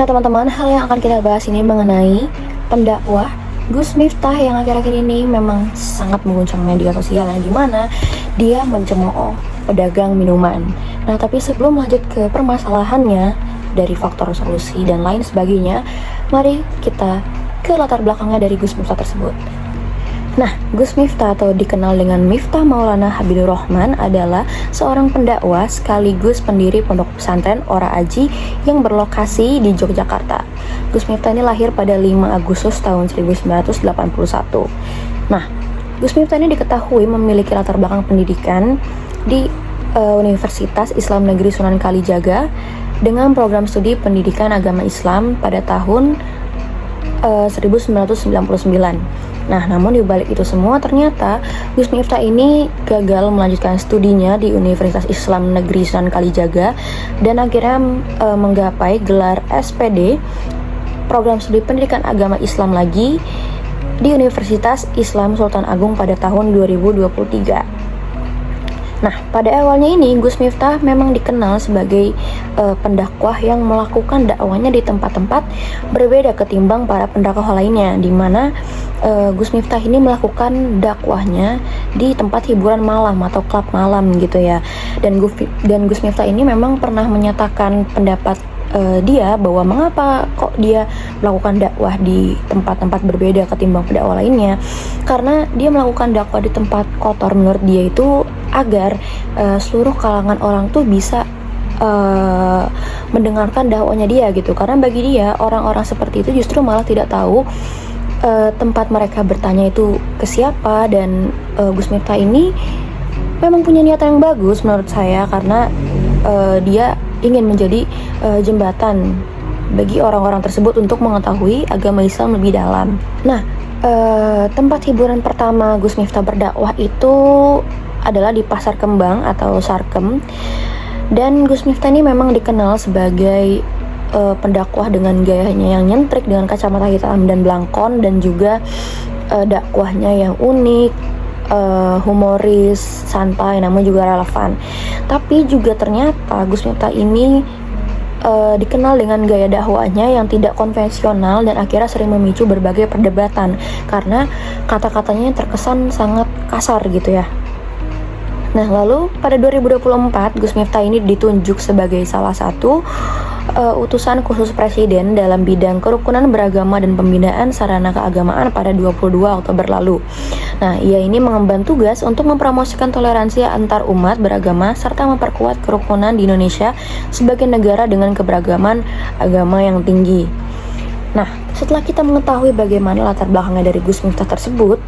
Nah teman-teman, hal yang akan kita bahas ini mengenai pendakwah Gus Miftah yang akhir-akhir ini memang sangat mengguncang media sosial, yang dimana dia mencemooh pedagang minuman. Nah tapi sebelum lanjut ke permasalahannya dari faktor solusi dan lain sebagainya, mari kita ke latar belakangnya dari Gus Miftah tersebut. Nah, Gus Miftah atau dikenal dengan Miftah Maulana Habibur Rahman adalah seorang pendakwah sekaligus pendiri pondok pesantren Ora Aji yang berlokasi di Yogyakarta. Gus Miftah ini lahir pada 5 Agustus tahun 1981. Nah, Gus Miftah ini diketahui memiliki latar belakang pendidikan di Universitas Islam Negeri Sunan Kalijaga dengan program studi pendidikan agama Islam pada tahun 1999. Nah, namun di balik itu semua ternyata Gus Miftah ini gagal melanjutkan studinya di Universitas Islam Negeri Sunan Kalijaga dan akhirnya menggapai gelar SPD program studi pendidikan agama Islam lagi di Universitas Islam Sultan Agung pada tahun 2023. Nah, pada awalnya ini Gus Miftah memang dikenal sebagai pendakwah yang melakukan dakwahnya di tempat-tempat berbeda ketimbang para pendakwah lainnya, di mana Gus Miftah ini melakukan dakwahnya di tempat hiburan malam atau klub malam gitu ya. Dan Gus Miftah ini memang pernah menyatakan pendapat dia bahwa mengapa kok dia melakukan dakwah di tempat-tempat berbeda ketimbang pendakwah lainnya, karena dia melakukan dakwah di tempat kotor menurut dia itu agar seluruh kalangan orang tuh bisa mendengarkan dakwahnya dia gitu. Karena bagi dia orang-orang seperti itu justru malah tidak tahu tempat mereka bertanya itu ke siapa. Dan Gus Miftah ini memang punya niatan yang bagus menurut saya, karena dia ingin menjadi jembatan bagi orang-orang tersebut untuk mengetahui agama Islam lebih dalam. Nah, tempat hiburan pertama Gus Miftah berdakwah itu adalah di Pasar Kembang atau Sarkem. Dan Gus Miftah ini memang dikenal sebagai pendakwah dengan gayanya yang nyentrik dengan kacamata hitam dan belangkon, dan juga dakwahnya yang unik, humoris, santai, namun juga relevan. Tapi juga ternyata Gus Miftah ini dikenal dengan gaya dakwahnya yang tidak konvensional dan akhirnya sering memicu berbagai perdebatan karena kata-katanya terkesan sangat kasar gitu ya. Nah, lalu pada 2024 Gus Miftah ini ditunjuk sebagai salah satu utusan khusus presiden dalam bidang kerukunan beragama dan pembinaan sarana keagamaan pada 22 Oktober lalu. Nah, ia ini mengemban tugas untuk mempromosikan toleransi antar umat beragama serta memperkuat kerukunan di Indonesia sebagai negara dengan keberagaman agama yang tinggi. Nah, setelah kita mengetahui bagaimana latar belakangnya dari Gus Miftah tersebut,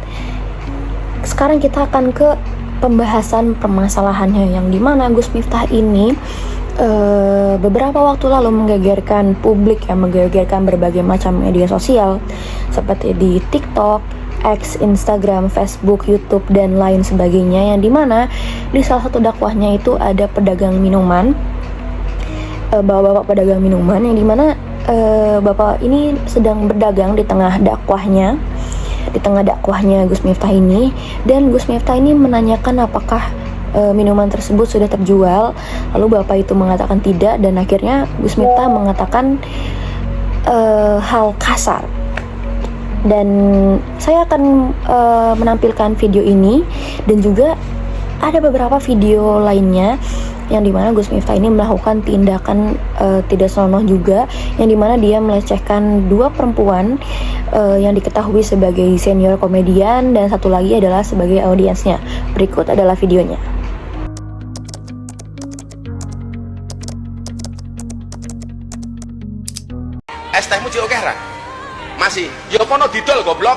sekarang kita akan ke pembahasan permasalahannya, yang dimana Gus Miftah ini beberapa waktu lalu menggegerkan publik, yang menggegerkan berbagai macam media sosial seperti di TikTok, X, Instagram, Facebook, YouTube, dan lain sebagainya, yang dimana di salah satu dakwahnya itu ada pedagang minuman, bapak-bapak pedagang minuman, yang dimana bapak ini sedang berdagang di tengah dakwahnya Gus Miftah ini. Dan Gus Miftah ini menanyakan apakah minuman tersebut sudah terjual. Lalu bapak itu mengatakan tidak, dan akhirnya Gus Miftah mengatakan hal kasar. Dan saya akan menampilkan video ini, dan juga ada beberapa video lainnya yang dimana Gus Miftah ini melakukan tindakan tidak senonoh juga, yang dimana dia melecehkan dua perempuan yang diketahui sebagai senior komedian, dan satu lagi adalah sebagai audiensnya. Berikut adalah videonya. Es tehmu cik oke ra? Masih? Ya kono didol goblok.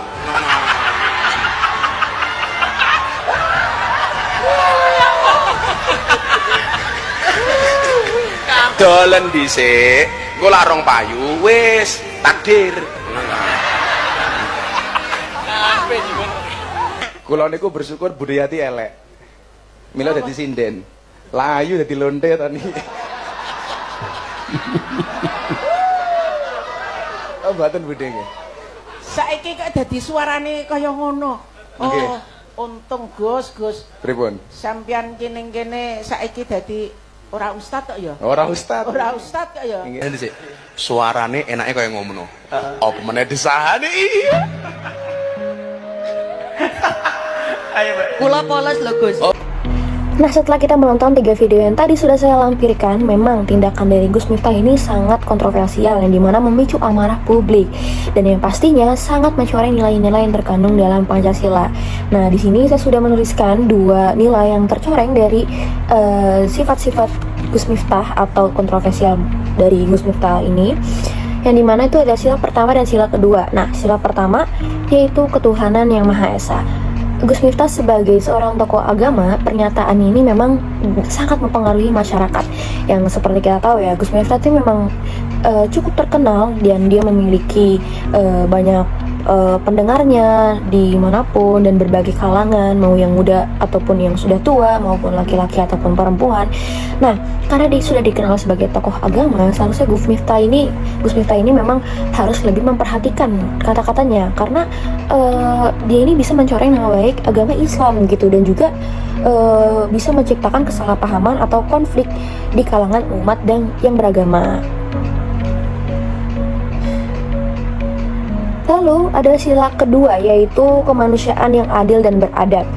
Dolen dhisik, engko larong payu wis takdir. Kula niku bersyukur Budayati elek. Mila dadi sinden. Layu dadi lonte to niki. Oh, mboten Budhe nggih. Saiki kok dadi suarane kaya ngono. Nggih. Oh, untung Gus. Pripun? Sampeyan kene-kene saiki dadi Ora ustad kok ya. Ora ustad. Ora ustad kok ya. Ini sih. Suarane enaknya kayak ngono. Apa meneh disahane iya. Ayo, Mbak. Kula polos lho, Gus. Nah, setelah kita menonton 3 video yang tadi sudah saya lampirkan, memang tindakan dari Gus Miftah ini sangat kontroversial yang dimana memicu amarah publik dan yang pastinya sangat mencoreng nilai-nilai yang terkandung dalam Pancasila. Nah, di sini saya sudah menuliskan 2 nilai yang tercoreng dari sifat-sifat Gus Miftah atau kontroversial dari Gus Miftah ini, yang dimana itu ada sila pertama dan sila kedua. Nah, sila pertama yaitu ketuhanan yang Maha Esa. Gus Miftah sebagai seorang tokoh agama, pernyataan ini memang sangat mempengaruhi masyarakat. Yang seperti kita tahu ya, Gus Miftah itu memang cukup terkenal dan dia memiliki banyak pendengarnya dimanapun dan berbagai kalangan, mau yang muda ataupun yang sudah tua, maupun laki-laki ataupun perempuan. Nah, karena dia sudah dikenal sebagai tokoh agama, seharusnya Gus Miftah ini memang harus lebih memperhatikan kata-katanya, karena dia ini bisa mencoreng nama baik agama Islam gitu, dan juga bisa menciptakan kesalahpahaman atau konflik di kalangan umat dan yang beragama. Lalu ada sila kedua, yaitu kemanusiaan yang adil dan beradab.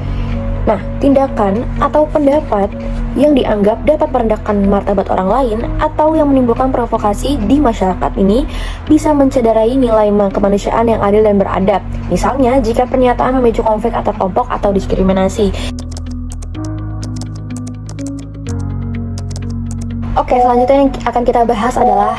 Nah, tindakan atau pendapat yang dianggap dapat merendahkan martabat orang lain atau yang menimbulkan provokasi di masyarakat ini bisa mencederai nilai kemanusiaan yang adil dan beradab. Misalnya, jika pernyataan memicu konflik antar kelompok atau diskriminasi. Oke, selanjutnya yang akan kita bahas adalah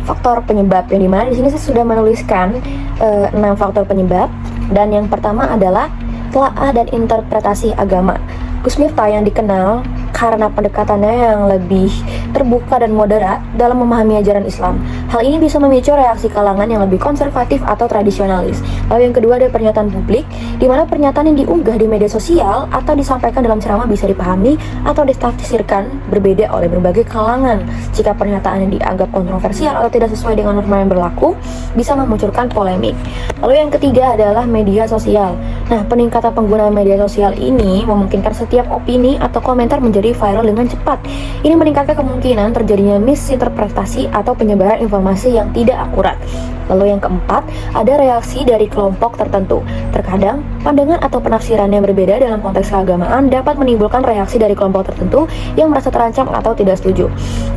faktor penyebab, yang dimana di sini saya sudah menuliskan 6 faktor penyebab, dan yang pertama adalah telaah dan interpretasi agama. Gus Miftah yang dikenal karena pendekatannya yang lebih terbuka dan moderat dalam memahami ajaran Islam. Hal ini bisa memicu reaksi kalangan yang lebih konservatif atau tradisionalis. Lalu yang kedua ada pernyataan publik, di mana pernyataan yang diunggah di media sosial atau disampaikan dalam ceramah bisa dipahami atau ditafsirkan berbeda oleh berbagai kalangan. Jika pernyataan yang dianggap kontroversial atau tidak sesuai dengan norma yang berlaku, bisa memunculkan polemik. Lalu yang ketiga adalah media sosial. Nah, peningkatan penggunaan media sosial ini memungkinkan setiap opini atau komentar menjadi viral dengan cepat. Ini meningkatkan kemungkinan terjadinya misinterpretasi atau penyebaran informasi yang tidak akurat. Lalu yang keempat, ada reaksi dari kelompok tertentu. Terkadang, pandangan atau penafsiran yang berbeda dalam konteks keagamaan dapat menimbulkan reaksi dari kelompok tertentu yang merasa terancam atau tidak setuju.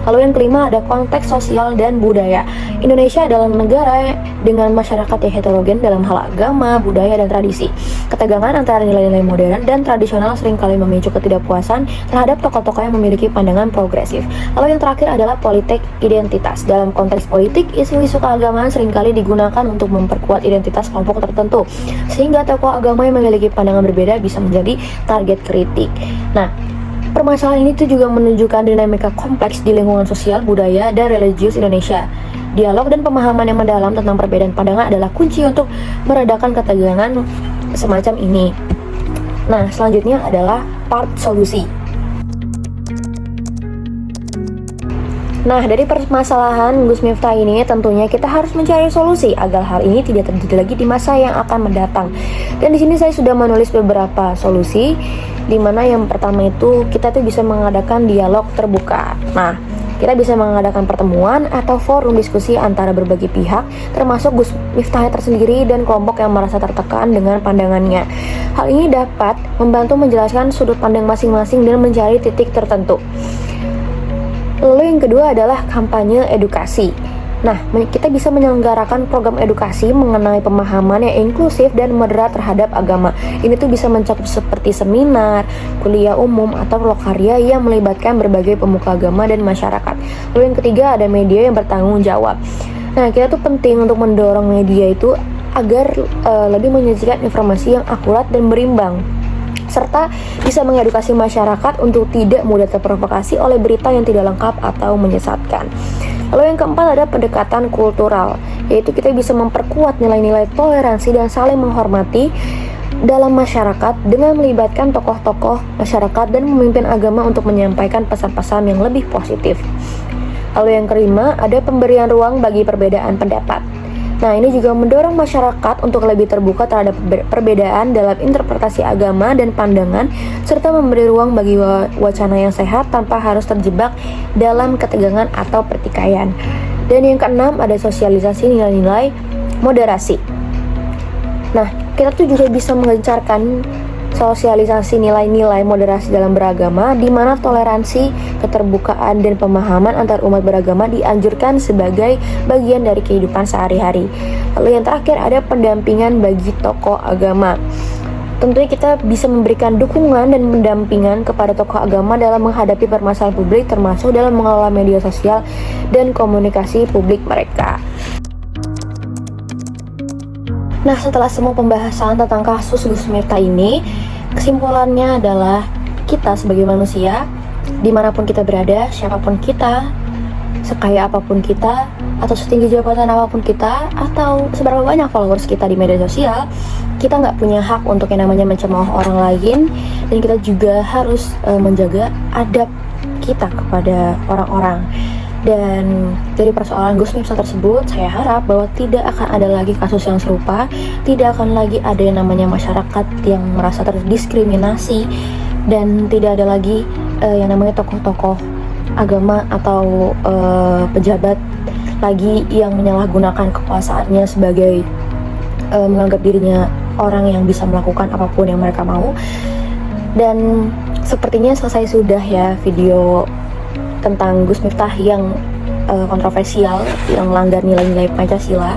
Lalu yang kelima, ada konteks sosial dan budaya. Indonesia adalah negara dengan masyarakat yang heterogen dalam hal agama, budaya, dan tradisi. Ketegangan antara nilai-nilai modern dan tradisional seringkali memicu ketidakpuasan terhadap tokoh-tokoh yang memiliki pandangan progresif. Lalu yang terakhir adalah politik identitas. Dalam konteks politik, isu-isu keagamaan seringkali digunakan untuk memperkuat identitas kelompok tertentu, sehingga tokoh agama yang memiliki pandangan berbeda bisa menjadi target kritik. Nah, permasalahan ini juga menunjukkan dinamika kompleks di lingkungan sosial, budaya, dan religius Indonesia. Dialog dan pemahaman yang mendalam tentang perbedaan pandangan adalah kunci untuk meredakan ketegangan semacam ini. Nah, selanjutnya adalah part solusi. Nah, dari permasalahan Gus Miftah ini tentunya kita harus mencari solusi agar hal ini tidak terjadi lagi di masa yang akan mendatang. Dan di sini saya sudah menulis beberapa solusi, di mana yang pertama itu kita tuh bisa mengadakan dialog terbuka. Nah, kita bisa mengadakan pertemuan atau forum diskusi antara berbagai pihak, termasuk Gus Miftah tersendiri dan kelompok yang merasa tertekan dengan pandangannya. Hal ini dapat membantu menjelaskan sudut pandang masing-masing dan mencari titik tertentu. Lalu yang kedua adalah kampanye edukasi. Nah, kita bisa menyelenggarakan program edukasi mengenai pemahaman yang inklusif dan moderat terhadap agama. Ini tuh bisa mencakup seperti seminar, kuliah umum, atau lokarya yang melibatkan berbagai pemuka agama dan masyarakat. Lalu yang ketiga ada media yang bertanggung jawab. Nah, kita tuh penting untuk mendorong media itu agar lebih menyajikan informasi yang akurat dan berimbang, serta bisa mengedukasi masyarakat untuk tidak mudah terprovokasi oleh berita yang tidak lengkap atau menyesatkan. Lalu yang keempat ada pendekatan kultural, yaitu kita bisa memperkuat nilai-nilai toleransi dan saling menghormati dalam masyarakat dengan melibatkan tokoh-tokoh masyarakat dan pemimpin agama untuk menyampaikan pesan-pesan yang lebih positif. Lalu yang kelima ada pemberian ruang bagi perbedaan pendapat. Nah, ini juga mendorong masyarakat untuk lebih terbuka terhadap perbedaan dalam interpretasi agama dan pandangan, serta memberi ruang bagi wacana yang sehat tanpa harus terjebak dalam ketegangan atau pertikaian. Dan yang keenam, ada sosialisasi nilai-nilai moderasi. Nah, kita tuh juga bisa menggencarkan sosialisasi nilai-nilai moderasi dalam beragama, di mana toleransi, keterbukaan, dan pemahaman antar umat beragama dianjurkan sebagai bagian dari kehidupan sehari-hari. Lalu yang terakhir, ada pendampingan bagi tokoh agama. Tentunya kita bisa memberikan dukungan dan pendampingan kepada tokoh agama dalam menghadapi permasalahan publik, termasuk dalam mengelola media sosial dan komunikasi publik mereka. Nah, setelah semua pembahasan tentang kasus Gus Miftah ini, kesimpulannya adalah kita sebagai manusia, dimanapun kita berada, siapapun kita, sekaya apapun kita, atau setinggi jabatan apapun kita, atau seberapa banyak followers kita di media sosial, kita nggak punya hak untuk yang namanya mencemooh orang lain, dan kita juga harus menjaga adab kita kepada orang-orang. Dan dari persoalan Gus Miftah tersebut, saya harap bahwa tidak akan ada lagi kasus yang serupa, tidak akan lagi ada yang namanya masyarakat yang merasa terdiskriminasi, dan tidak ada lagi yang namanya tokoh-tokoh agama atau pejabat lagi yang menyalahgunakan kekuasaannya sebagai menganggap dirinya orang yang bisa melakukan apapun yang mereka mau. Dan sepertinya selesai sudah ya video tentang Gus Miftah yang kontroversial, yang melanggar nilai-nilai Pancasila.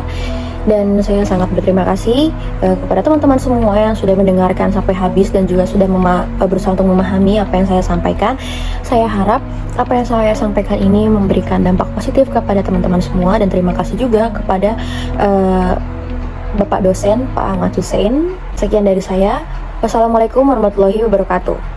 Dan saya sangat berterima kasih kepada teman-teman semua yang sudah mendengarkan sampai habis dan juga sudah berusaha untuk memahami apa yang saya sampaikan. Saya harap apa yang saya sampaikan ini memberikan dampak positif kepada teman-teman semua, dan terima kasih juga kepada Bapak dosen Pak Ahmad Hussein. Sekian dari saya. Wassalamualaikum warahmatullahi wabarakatuh.